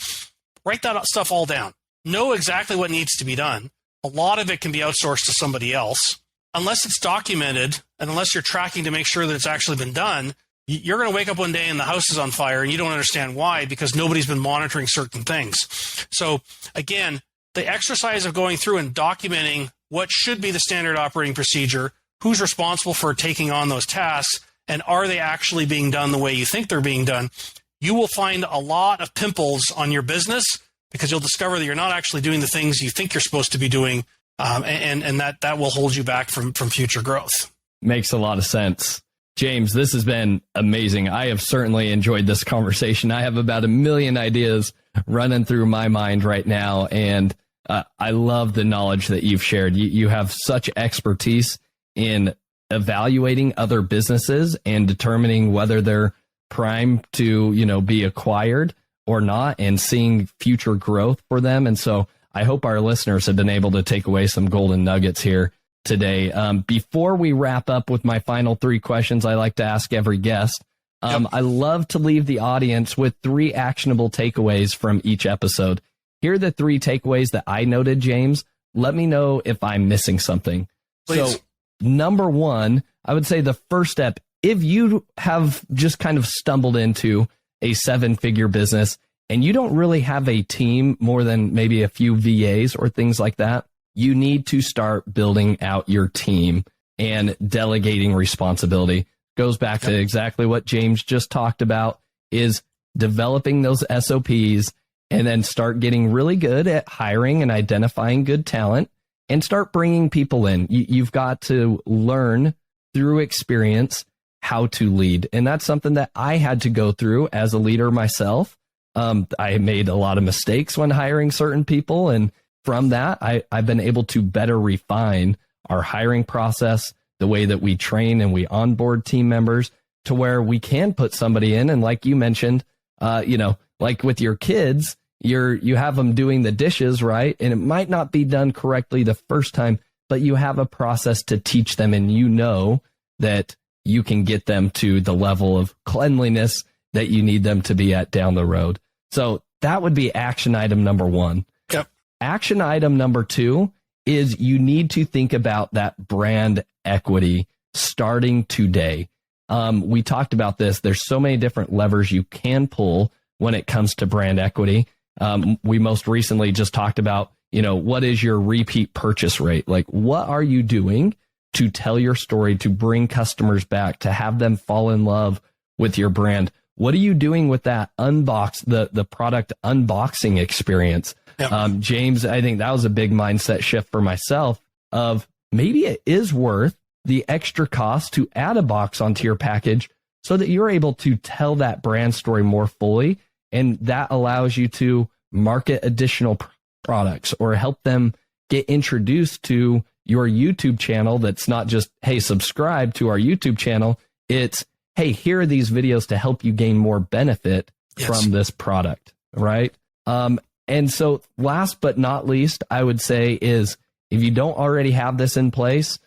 S3: Write that stuff all down. Know exactly what needs to be done. A lot of it can be outsourced to somebody else. Unless it's documented and unless you're tracking to make sure that it's actually been done, you're going to wake up one day and the house is on fire and you don't understand why, because nobody's been monitoring certain things. So again, the exercise of going through and documenting what should be the standard operating procedure, who's responsible for taking on those tasks, and are they actually being done the way you think they're being done, you will find a lot of pimples on your business because you'll discover that you're not actually doing the things you think you're supposed to be doing, and that will hold you back from future growth.
S2: Makes a lot of sense. James, this has been amazing. I have certainly enjoyed this conversation. I have about 1 million ideas running through my mind right now, and I love the knowledge that you've shared. You have such expertise in evaluating other businesses and determining whether they're primed to, be acquired or not, and seeing future growth for them. And so I hope our listeners have been able to take away some golden nuggets here today. Before we wrap up with my final 3 questions I like to ask every guest, I love to leave the audience with 3 actionable takeaways from each episode. Here are the 3 takeaways that I noted, James. Let me know if I'm missing something.
S3: Please.
S2: So, number 1, I would say the first step, if you have just kind of stumbled into a 7-figure business and you don't really have a team more than maybe a few VAs or things like that, you need to start building out your team and delegating responsibility. Goes back to exactly what James just talked about, is developing those SOPs and then start getting really good at hiring and identifying good talent and start bringing people in. You've got to learn through experience how to lead. And that's something that I had to go through as a leader myself. I made a lot of mistakes when hiring certain people. And from that, I've been able to better refine our hiring process, the way that we train and we onboard team members to where we can put somebody in. And like you mentioned, like with your kids, you have them doing the dishes, right? And it might not be done correctly the first time, but you have a process to teach them, and you know that you can get them to the level of cleanliness that you need them to be at down the road. So that would be action item number 1.
S3: Yep.
S2: Action item number 2 is you need to think about that brand equity starting today. We talked about this. There's so many different levers you can pull when it comes to brand equity. We most recently just talked about, what is your repeat purchase rate? Like, what are you doing to tell your story, to bring customers back, to have them fall in love with your brand? What are you doing with that the product unboxing experience? Yep. James, I think that was a big mindset shift for myself of maybe it is worth the extra cost to add a box onto your package so that you're able to tell that brand story more fully. And that allows you to market additional products or help them get introduced to your YouTube channel. That's not just, hey, subscribe to our YouTube channel. It's, hey, here are these videos to help you gain more benefit from this product, right? And so last but not least, I would say is if you don't already have this in place,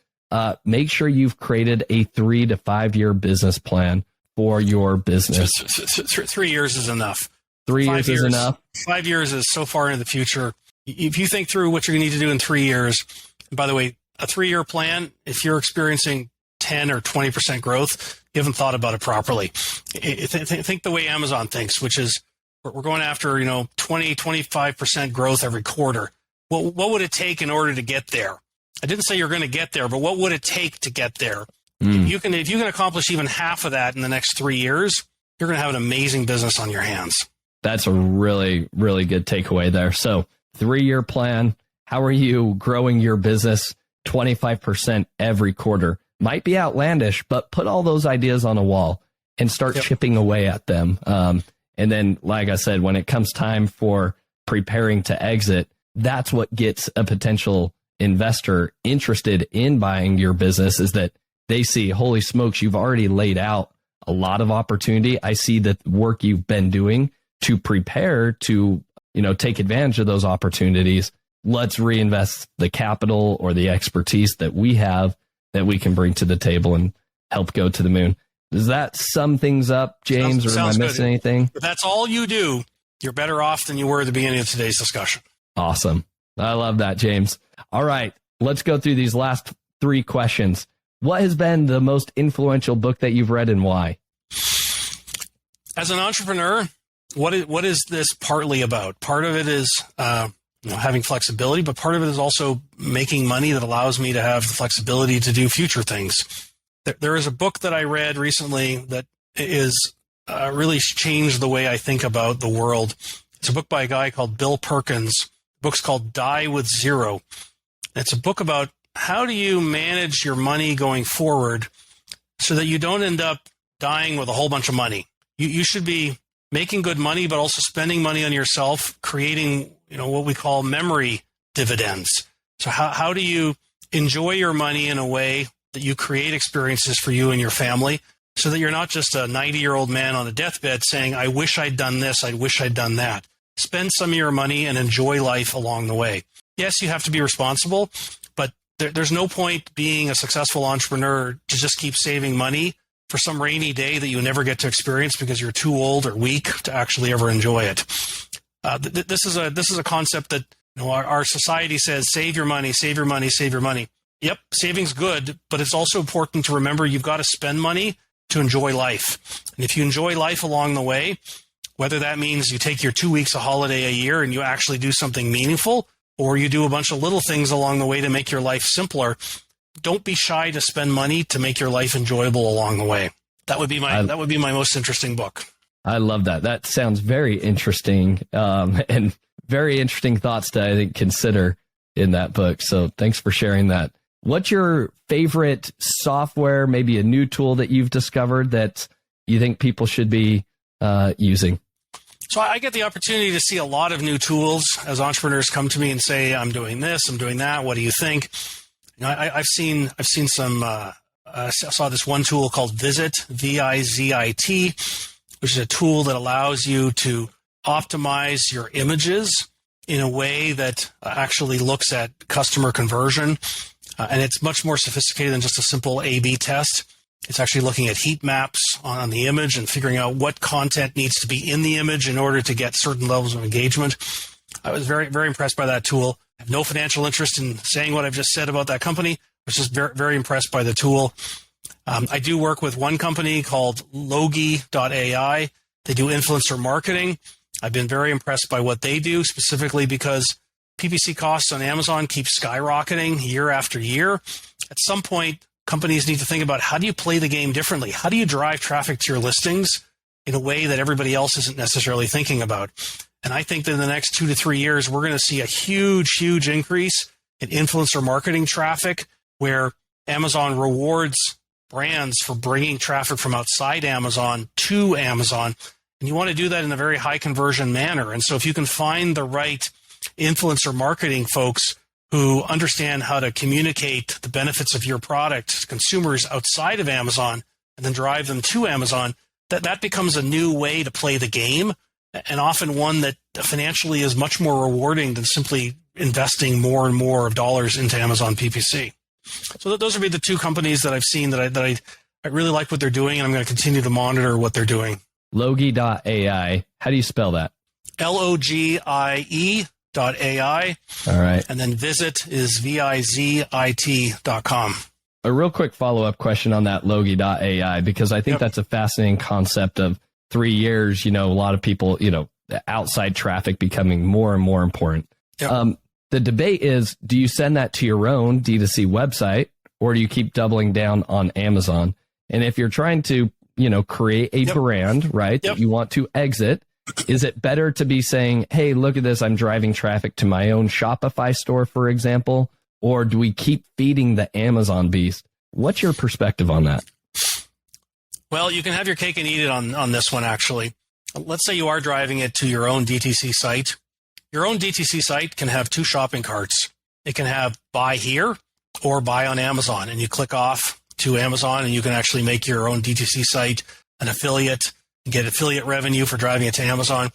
S2: make sure you've created a 3 to 5 year business plan for your business.
S3: 3 years is enough.
S2: 3 years is enough.
S3: 5 years is so far into the future. If you think through what you're going to need to do in 3 years, and by the way, a 3-year plan, if you're experiencing 10 or 20% growth, you haven't thought about it properly. Think the way Amazon thinks, which is we're going after, 20, 25% growth every quarter. What would it take in order to get there? I didn't say you're going to get there, but what would it take to get there? If you can accomplish even half of that in the next 3 years, you're going to have an amazing business on your hands.
S2: That's a really, really good takeaway there. So 3-year plan. How are you growing your business 25% every quarter. Might be outlandish, but put all those ideas on a wall and start chipping away at them. And then, like I said, when it comes time for preparing to exit, that's what gets a potential investor interested in buying your business, is that they see, holy smokes, you've already laid out a lot of opportunity. I see the work you've been doing to prepare to, take advantage of those opportunities. Let's reinvest the capital or the expertise that we have that we can bring to the table and help go to the moon. Does that sum things up, James, or am I missing anything?
S3: If that's all you do, you're better off than you were at the beginning of today's discussion.
S2: Awesome. I love that, James. All right, let's go through these last 3 questions. What has been the most influential book that you've read and why?
S3: As an entrepreneur, what is this partly about? Part of it is having flexibility, but part of it is also making money that allows me to have the flexibility to do future things. There is a book that I read recently that is really changed the way I think about the world. It's a book by a guy called Bill Perkins. The book's called Die with Zero. It's a book about how do you manage your money going forward so that you don't end up dying with a whole bunch of money. You should be making good money, but also spending money on yourself, creating what we call memory dividends. So how do you enjoy your money in a way that you create experiences for you and your family so that you're not just a 90-year-old man on a deathbed saying, I wish I'd done this, I wish I'd done that. Spend some of your money and enjoy life along the way. Yes, you have to be responsible, but there's no point being a successful entrepreneur to just keep saving money for some rainy day that you never get to experience because you're too old or weak to actually ever enjoy it. This is a concept that our society says, save your money, save your money, save your money. Yep, saving's good, but it's also important to remember you've got to spend money to enjoy life. And if you enjoy life along the way, whether that means you take your 2 weeks of holiday a year and you actually do something meaningful, or you do a bunch of little things along the way to make your life simpler, don't be shy to spend money to make your life enjoyable along the way. That would be my most interesting book.
S2: I love that. That sounds very interesting, and very interesting thoughts to, I think, consider in that book. So thanks for sharing that. What's your favorite software, maybe a new tool that you've discovered that you think people should be using?
S3: So I get the opportunity to see a lot of new tools as entrepreneurs come to me and say, I'm doing this, I'm doing that. What do you think? I've seen some, I saw this one tool called Visit, V-I-Z-I-T, which is a tool that allows you to optimize your images in a way that actually looks at customer conversion. And it's much more sophisticated than just a simple A/B test. It's actually looking at heat maps on the image and figuring out what content needs to be in the image in order to get certain levels of engagement. I was very, very impressed by that tool. I have no financial interest in saying what I've just said about that company. I was just very, very impressed by the tool. I do work with one company called Logi.ai. They do influencer marketing. I've been very impressed by what they do, specifically because PPC costs on Amazon keep skyrocketing year after year. At some point, companies need to think about, how do you play the game differently? How do you drive traffic to your listings in a way that everybody else isn't necessarily thinking about? And I think that in the next 2 to 3 years, we're going to see a huge, huge increase in influencer marketing traffic, where Amazon rewards brands for bringing traffic from outside Amazon to Amazon. And you want to do that in a very high conversion manner. And so if you can find the right influencer marketing folks who understand how to communicate the benefits of your product to consumers outside of Amazon and then drive them to Amazon, that becomes a new way to play the game, and often one that financially is much more rewarding than simply investing more and more of dollars into Amazon PPC. So those would be the two companies that I've seen that I really like what they're doing, and I'm going to continue to monitor what they're doing.
S2: Logi.ai. How do you spell that? Logie.ai. All right.
S3: And then Visit is VIZIT.com.
S2: A real quick follow-up question on that Logi.ai, because I think that's a fascinating concept of 3 years, a lot of people, the outside traffic becoming more and more important. Yep. The debate is, do you send that to your own D2C website, or do you keep doubling down on Amazon? And if you're trying to, create a brand, right, that you want to exit, is it better to be saying, hey, look at this, I'm driving traffic to my own Shopify store, for example? or do we keep feeding the Amazon beast? What's your perspective on that?
S3: Well, you can have your cake and eat it on this one, actually. Let's say you are driving it to your own DTC site. Your own DTC site can have two shopping carts. It can have buy here or buy on Amazon, and you click off to Amazon, and you can actually make your own DTC site an affiliate and get affiliate revenue for driving it to Amazon.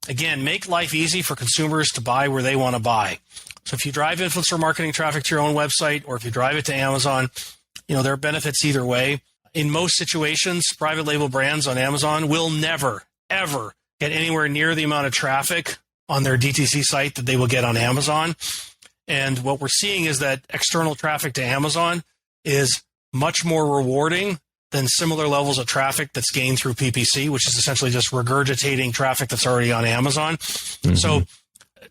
S3: Again, make life easy for consumers to buy where they want to buy. So if you drive influencer marketing traffic to your own website, or if you drive it to Amazon, there are benefits either way. In most situations, private label brands on Amazon will never, ever get anywhere near the amount of traffic on their DTC site that they will get on Amazon. And what we're seeing is that external traffic to Amazon is much more rewarding than similar levels of traffic that's gained through PPC, which is essentially just regurgitating traffic that's already on Amazon. Mm-hmm. So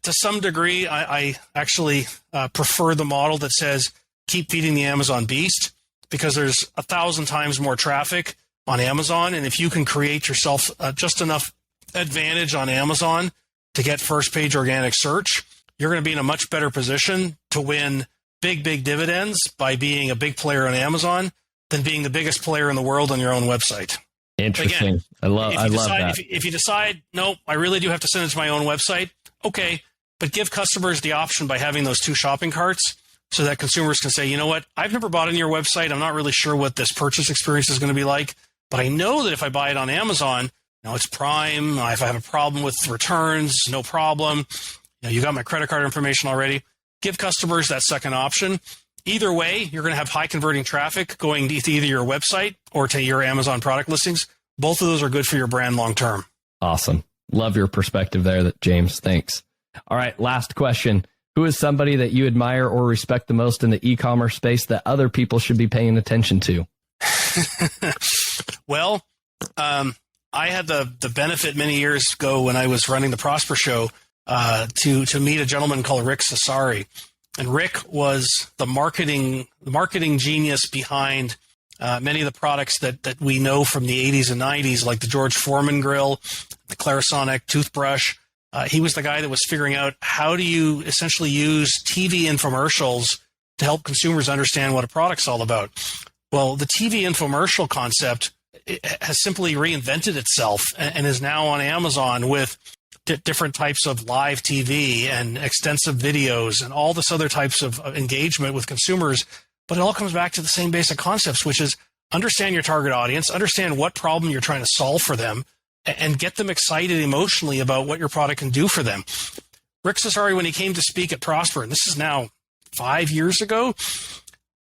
S3: to some degree, I actually prefer the model that says keep feeding the Amazon beast, because there's 1,000 times more traffic on Amazon. And if you can create yourself just enough advantage on Amazon to get first page organic search, you're going to be in a much better position to win big dividends by being a big player on Amazon than being the biggest player in the world on your own website.
S2: Interesting. Again, I love that.
S3: If you decide, no, I really do have to send it to my own website, okay, but give customers the option by having those two shopping carts so that consumers can say, you know what, I've never bought on your website. I'm not really sure what this purchase experience is going to be like, but I know that if I buy it on Amazon, it's Prime. If I have a problem with returns, no problem. You got my credit card information already. Give customers that second option. Either way, you're going to have high converting traffic going to either your website or to your Amazon product listings. Both of those are good for your brand long term.
S2: Awesome. Love your perspective there, James. Thanks. All right, last question. Who is somebody that you admire or respect the most in the e-commerce space that other people should be paying attention to?
S3: Well, I had the benefit many years ago when I was running the Prosper Show to meet a gentleman called Rick Cesari. And Rick was the marketing genius behind many of the products that we know from the 80s and 90s, like the George Foreman grill, the Clarisonic toothbrush. He was the guy that was figuring out how do you essentially use TV infomercials to help consumers understand what a product's all about. Well, the TV infomercial concept has simply reinvented itself and is now on Amazon with different types of live TV and extensive videos and all this other types of engagement with consumers. But it all comes back to the same basic concepts, which is understand your target audience, understand what problem you're trying to solve for them, and get them excited emotionally about what your product can do for them. Rick Cesari, when he came to speak at Prosper, and this is now 5 years ago,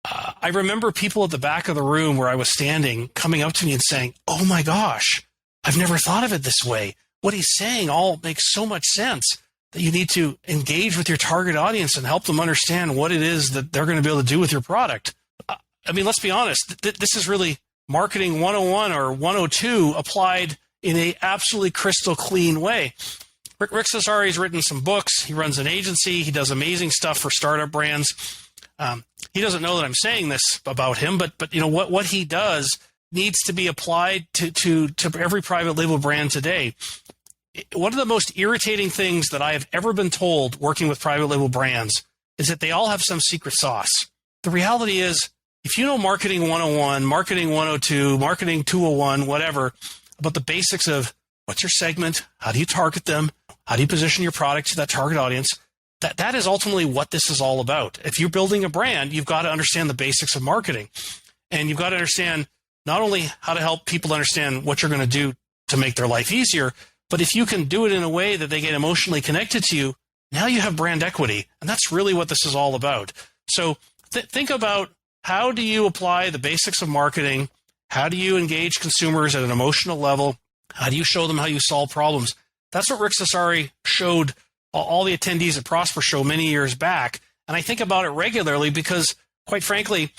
S3: I remember people at the back of the room where I was standing coming up to me and saying, oh my gosh, I've never thought of it this way. What he's saying all makes so much sense, that you need to engage with your target audience and help them understand what it is that they're going to be able to do with your product. I mean, let's be honest. This is really marketing 101 or 102 applied in a absolutely crystal clean way. Rick Cesari has written some books. He runs an agency. He does amazing stuff for startup brands. He doesn't know that I'm saying this about him, but what he does needs to be applied to every private label brand today. One of the most irritating things that I have ever been told working with private label brands is that they all have some secret sauce. The reality is, if you know marketing 101, marketing 102, marketing 201, whatever, about the basics of what's your segment, how do you target them, how do you position your product to that target audience, that is ultimately what this is all about. If you're building a brand, you've got to understand the basics of marketing. And you've got to understand not only how to help people understand what you're going to do to make their life easier, but if you can do it in a way that they get emotionally connected to you, now you have brand equity. And that's really what this is all about. So think about, how do you apply the basics of marketing? How do you engage consumers at an emotional level? How do you show them how you solve problems? That's what Rick Cesari showed all the attendees at Prosper Show many years back. And I think about it regularly because, quite frankly,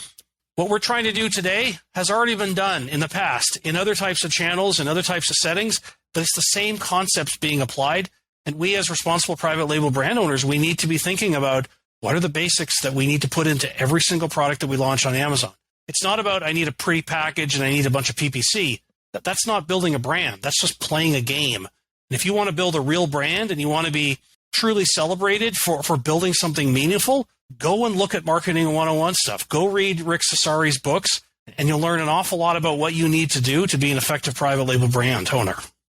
S3: what we're trying to do today has already been done in the past in other types of channels and other types of settings, but it's the same concepts being applied. And we, as responsible private label brand owners, we need to be thinking about what are the basics that we need to put into every single product that we launch on Amazon. It's not about I need a pretty package and I need a bunch of PPC. That's not building a brand. That's just playing a game. And if you want to build a real brand and you want to be truly celebrated for building something meaningful, go and look at marketing 101 stuff. Go read Rick Cesari's books, and you'll learn an awful lot about what you need to do to be an effective private label brand owner.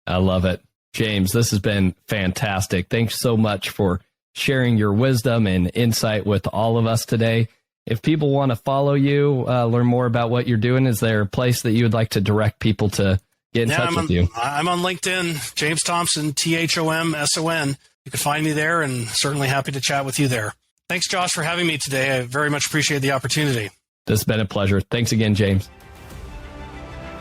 S2: I love it. James, this has been fantastic. Thanks so much for sharing your wisdom and insight with all of us today. If people want to follow you, learn more about what you're doing, is there a place that you would like to direct people to get in touch with you?
S3: I'm on LinkedIn, James Thomson, Thomson. You can find me there, and certainly happy to chat with you there. Thanks, Josh, for having me today. I very much appreciate the opportunity.
S2: This has been a pleasure. Thanks again, James.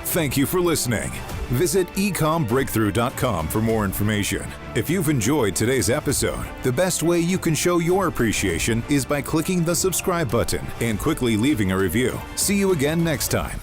S1: Thank you for listening. Visit EcommBreakthrough.com for more information. If you've enjoyed today's episode, the best way you can show your appreciation is by clicking the subscribe button and quickly leaving a review. See you again next time.